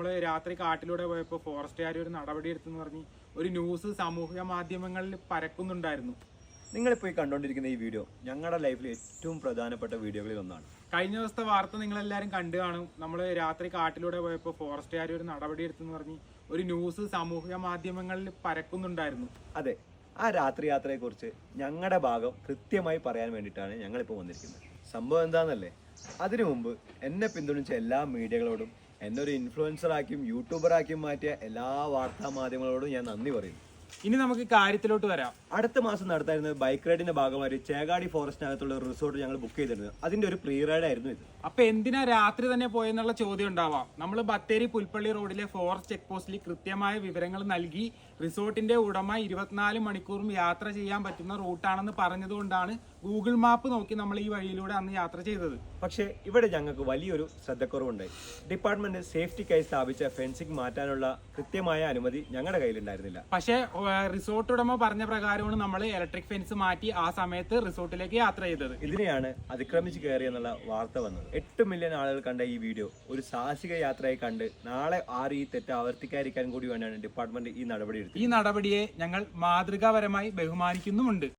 നമ്മൾ രാത്രി കാട്ടിലൂടെ പോയപ്പോൾ ഫോറസ്റ്റുകാർ ഒരു നടപടി എടുത്തെന്ന് പറഞ്ഞ് ഒരു ന്യൂസ് സാമൂഹിക മാധ്യമങ്ങളിൽ പരക്കുന്നുണ്ടായിരുന്നു. നിങ്ങളിപ്പോൾ ഈ കണ്ടുകൊണ്ടിരിക്കുന്ന ഈ വീഡിയോ ഞങ്ങളുടെ ലൈഫിൽ ഏറ്റവും പ്രധാനപ്പെട്ട വീഡിയോകളിൽ ഒന്നാണ്. കഴിഞ്ഞ ദിവസത്തെ വാർത്ത നിങ്ങളെല്ലാവരും കണ്ടു കാണും. നമ്മൾ രാത്രി കാട്ടിലൂടെ പോയപ്പോൾ ഫോറസ്റ്റുകാർ ഒരു നടപടി എടുത്തെന്ന് പറഞ്ഞ് ഒരു ന്യൂസ് സാമൂഹിക മാധ്യമങ്ങളിൽ പരക്കുന്നുണ്ടായിരുന്നു. അതെ, ആ രാത്രി യാത്രയെക്കുറിച്ച് ഞങ്ങളുടെ ഭാഗം കൃത്യമായി പറയാൻ വേണ്ടിയിട്ടാണ് ഞങ്ങളിപ്പോൾ വന്നിരിക്കുന്നത്. സംഭവം എന്താണെന്നല്ലേ, അതിനു മുമ്പ് എന്നെ പിന്തുണച്ച എല്ലാ മീഡിയകളോടും എന്നെ ഒരു ഇൻഫ്ലുവൻസറാക്കിയും യൂട്യൂബറാക്കിയും മാറ്റിയ എല്ലാ വാർത്താ മാധ്യമങ്ങളോടും ഞാൻ നന്ദി പറയുന്നു. ഇനി നമുക്ക് കാര്യത്തിലോട്ട് വരാം. അടുത്ത മാസം നടത്തായിരുന്ന ബൈക്ക് റൈഡിന്റെ ഭാഗമായി ചേകാടി ഫോറസ്റ്റിനകത്തുള്ള ഒരു റിസോർട്ട് ഞങ്ങൾ ബുക്ക് ചെയ്തിരുന്നത്. അതിന്റെ ഒരു പ്രീ റൈഡ് ആയിരുന്നു ഇത്. അപ്പൊ എന്തിനാ രാത്രി തന്നെ പോയെന്നുള്ള ചോദ്യം ഉണ്ടാവാം. നമ്മൾ ബത്തേരി പുൽപ്പള്ളി റോഡിലെ ഫോറസ്റ്റ് ചെക്ക് പോസ്റ്റിൽ കൃത്യമായ വിവരങ്ങൾ നൽകി റിസോർട്ടിന്റെ ഉടമ 24 മണിക്കൂറും യാത്ര ചെയ്യാൻ പറ്റുന്ന റൂട്ടാണെന്ന് പറഞ്ഞതുകൊണ്ടാണ് ഗൂഗിൾ മാപ്പ് നോക്കി നമ്മൾ ഈ വഴിയിലൂടെ അന്ന് യാത്ര ചെയ്തത്. പക്ഷേ ഇവിടെ ഞങ്ങൾക്ക് വലിയൊരു ശ്രദ്ധക്കുറവുണ്ടായി. ഡിപ്പാർട്ട്മെന്റ് സേഫ്റ്റിക്കായി സ്ഥാപിച്ച ഫെൻസിംഗ് മാറ്റാനുള്ള കൃത്യമായ അനുമതി ഞങ്ങളുടെ കയ്യിലുണ്ടായിരുന്നില്ല. പക്ഷേ റിസോർട്ട് ഉടമ പറഞ്ഞ പ്രകാരമാണ് നമ്മൾ ഇലക്ട്രിക് ഫെൻസ് മാറ്റി ആ സമയത്ത് റിസോർട്ടിലേക്ക് യാത്ര ചെയ്തത്. ഇതിനെയാണ് അതിക്രമിച്ച് കയറി എന്നുള്ള വാർത്ത വന്നത്. 8 മില്യൺ ആളുകൾ കണ്ട ഈ വീഡിയോ ഒരു സാഹസിക യാത്രയായി കണ്ട് നാളെ ആരും ഈ തെറ്റ് ആവർത്തിക്കാതിരിക്കാൻ കൂടി വേണ്ടിയാണ് ഡിപ്പാർട്ട്മെന്റ് ഈ നടപടി എടുത്തത്. ഈ നടപടിയെ ഞങ്ങൾ മാതൃകാപരമായി ബഹുമാനിക്കുന്നുമുണ്ട്.